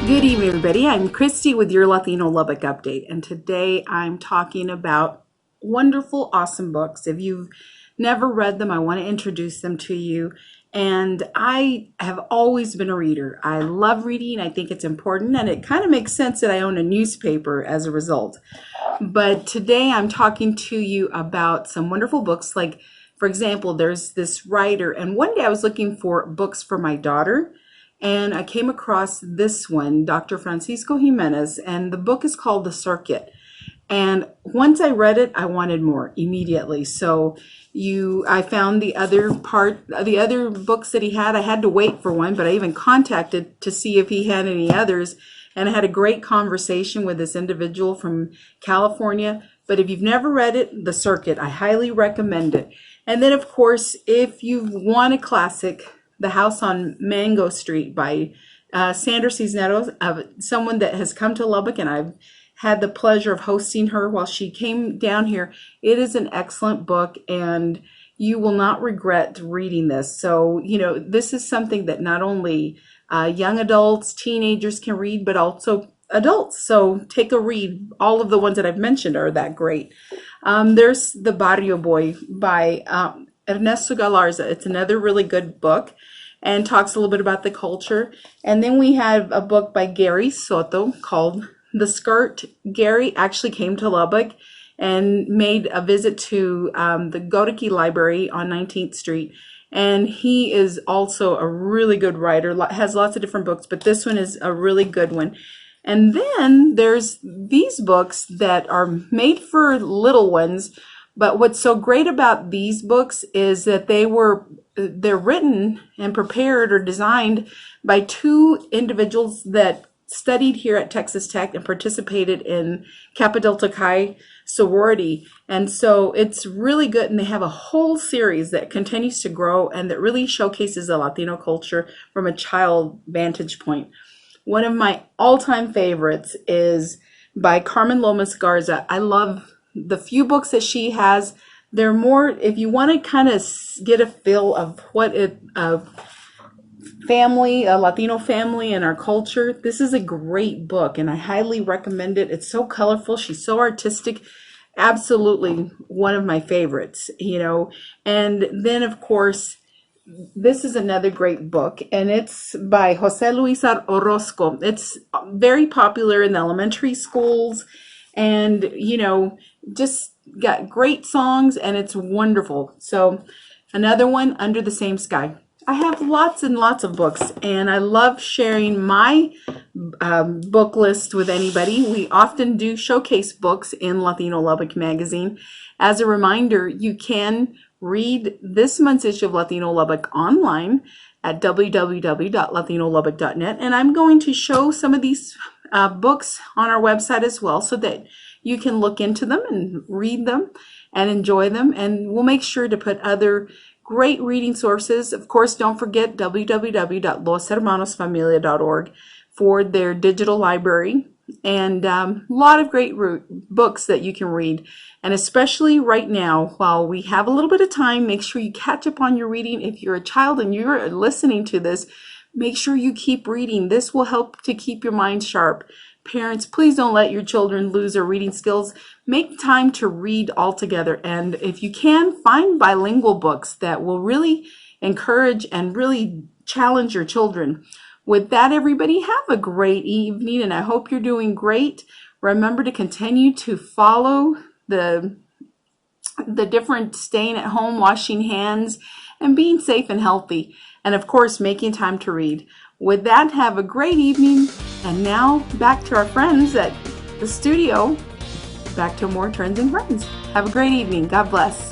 Good evening, everybody. I'm Christy with your Latino Lubbock update, and today I'm talking about wonderful, awesome books. If you've never read them, I want to introduce them to you. And I have always been a reader. I love reading. I think it's important, and it kind of makes sense that I own a newspaper as a result. But today I'm talking to you about some wonderful books. Like, for example, there's this writer, and one day I was looking for books for my daughter, and I came across this one, Dr. Francisco Jimenez, and the book is called The Circuit. And once I read it, I wanted more immediately. So I found the other books that he had. I had to wait for one, but I even contacted to see if he had any others. And I had a great conversation with this individual from California. But if you've never read it, The Circuit, I highly recommend it. And then, of course, if you want a classic, The House on Mango Street by Sandra Cisneros, someone that has come to Lubbock, and I've had the pleasure of hosting her while she came down here. It is an excellent book, and you will not regret reading this. So, this is something that not only young adults, teenagers can read, but also adults. So take a read. All of the ones that I've mentioned are that great. There's The Barrio Boy by Ernesto Galarza. It's another really good book and talks a little bit about the culture. And then we have a book by Gary Soto called The Skirt. Gary actually came to Lubbock and made a visit to the Godeke Library on 19th Street. And he is also a really good writer, has lots of different books, but this one is a really good one. And then there's these books that are made for little ones. But what's so great about these books is that they're written and prepared or designed by two individuals that studied here at Texas Tech and participated in Kappa Delta Chi sorority. And so it's really good, and they have a whole series that continues to grow and that really showcases the Latino culture from a child vantage point. One of my all-time favorites is by Carmen Lomas Garza. I love the few books that she has. They're more, if you want to kind of get a feel of what a Latino family and our culture, this is a great book, and I highly recommend it. It's so colorful. She's so artistic. Absolutely one of my favorites, And then, of course, this is another great book, and it's by Jose Luis Orozco. It's very popular in the elementary schools, and, just got great songs, and it's wonderful. So another one, Under the Same Sky. I have lots and lots of books, and I love sharing my book list with anybody. We often do showcase books in Latino Lubbock magazine. As a reminder, you can read this month's issue of Latino Lubbock online at www.latinolubbock.net, and I'm going to show some of these books on our website as well, so that you can look into them and read them and enjoy them. And we'll make sure to put other great reading sources. Of course, don't forget www.loshermanosfamilia.org for their digital library, and a lot of great books that you can read. And especially right now, while we have a little bit of time, make sure you catch up on your reading. If you're a child and you're listening to this, make sure you keep reading. This will help to keep your mind sharp. Parents, please don't let your children lose their reading skills. Make time to read altogether. And if you can, find bilingual books that will really encourage and really challenge your children. With that, everybody, have a great evening, and I hope you're doing great. Remember to continue to follow the different staying at home, washing hands, and being safe and healthy. And of course, making time to read. With that, have a great evening. And now back to our friends at the studio. Back to more Trends and Friends. Have a great evening. God bless.